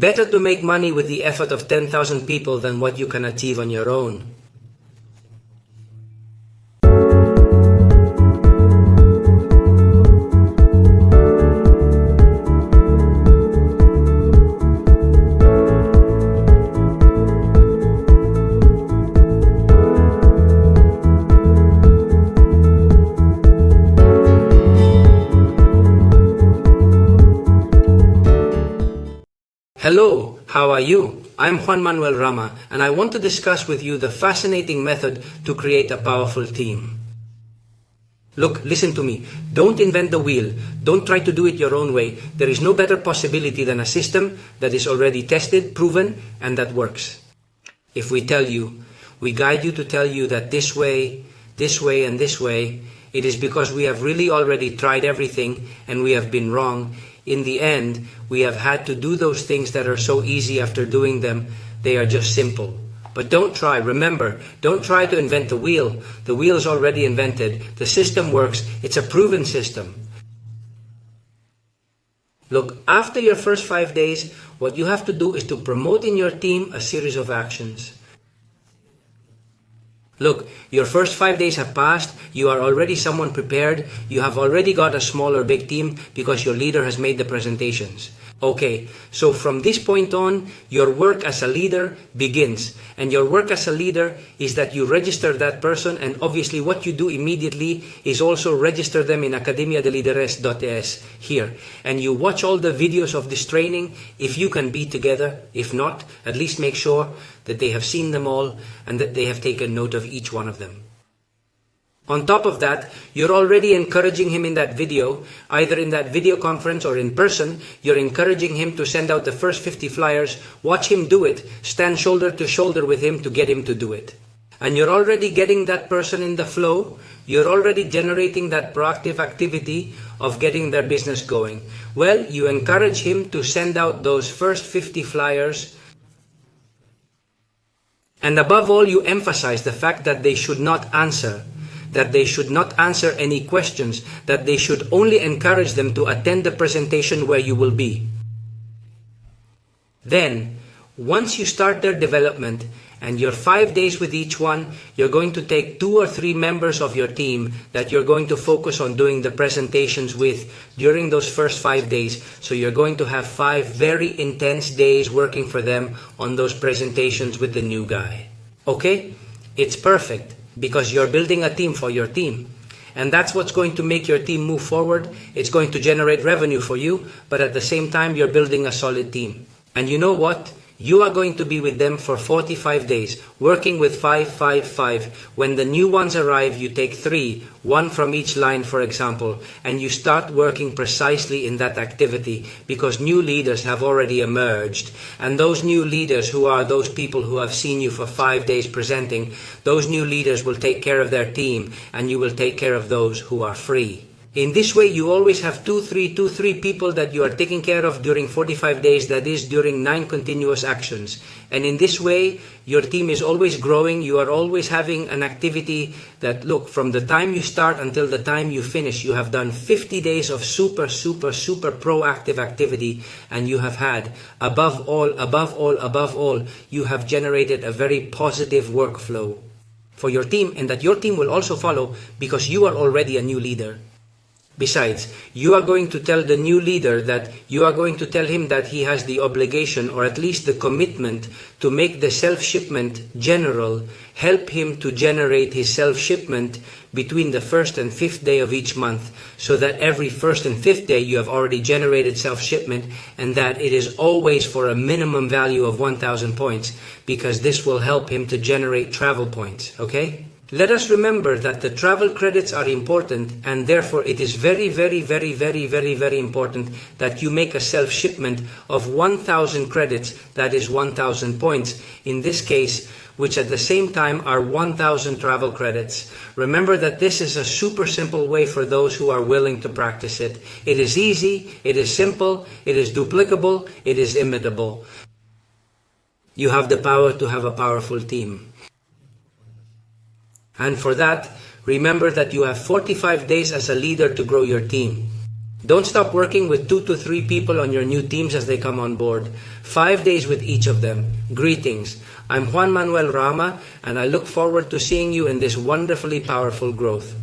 Better to make money with the effort of 10,000 people than what you can achieve on your own. Hello, how are you? I'm Juan Manuel Rama, and I want to discuss with you the fascinating method to create a powerful team. Look, listen to me. Don't invent the wheel. Don't try to do it your own way. There is no better possibility than a system that is already tested, proven, and that works. If we tell you, we guide you to tell you that this way, and this way, it is because we have really already tried everything and we have been wrong. In the end, we have had to do those things that are so easy after doing them. They are just simple. But don't try. Remember, don't try to invent the wheel. The wheel is already invented. The system works. It's a proven system. Look, after your first 5 days, what you have to do is to promote in your team a series of actions. Look, your first 5 days have passed, you are already someone prepared, you have already got a small or big team because your leader has made the presentations. Okay, so from this point on, your work as a leader begins. And your work as a leader is that you register that person, and obviously what you do immediately is also register them in academiadelideres.es here. And you watch all the videos of this training if you can be together. If not, at least make sure that they have seen them all and that they have taken note of each one of them. On top of that, you're already encouraging him in that video, either in that video conference or in person. You're encouraging him to send out the first 50 flyers, watch him do it, stand shoulder to shoulder with him to get him to do it. And you're already getting that person in the flow. You're already generating that proactive activity of getting their business going. Well, you encourage him to send out those first 50 flyers. And above all, you emphasize the fact that they should not answer. That they should not answer any questions, that they should only encourage them to attend the presentation where you will be. Then, once you start their development, and you're 5 days with each one, you're going to take 2 or 3 members of your team that you're going to focus on doing the presentations with during those first 5 days. So you're going to have 5 very intense days working for them on those presentations with the new guy. Okay? It's perfect. Because you're building a team for your team. And that's what's going to make your team move forward. It's going to generate revenue for you, but at the same time, you're building a solid team. And you know what? You are going to be with them for 45 days, working with 5, 5, 5. When the new ones arrive, you take 3, 1 from each line, for example, and you start working precisely in that activity because new leaders have already emerged. And those new leaders, who are those people who have seen you for 5 days presenting, those new leaders will take care of their team, and you will take care of those who are free. In this way, you always have 2, 3 people that you are taking care of during 45 days, that is, during 9 continuous actions. And in this way, your team is always growing. You are always having an activity that, look, from the time you start until the time you finish, you have done 50 days of super proactive activity, and you have had, above all, you have generated a very positive workflow for your team, and that your team will also follow because you are already a new leader. Besides, you are going to tell the new leader that you are going to tell him that he has the obligation, or at least the commitment, to make the self-shipment general, help him to generate his self-shipment between the 1st and 5th day of each month, so that every 1st and 5th day you have already generated self-shipment, and that it is always for a minimum value of 1,000 points, because this will help him to generate travel points, okay? Let us remember that the travel credits are important, and therefore it is very important that you make a self-shipment of 1,000 credits, that is 1,000 points, in this case, which at the same time are 1,000 travel credits. Remember that this is a super simple way for those who are willing to practice it. It is easy, it is simple, it is duplicable, it is imitable. You have the power to have a powerful team. And for that, remember that you have 45 days as a leader to grow your team. Don't stop working with 2 to 3 people on your new teams as they come on board. 5 days with each of them. Greetings. I'm Juan Manuel Rama, and I look forward to seeing you in this wonderfully powerful growth.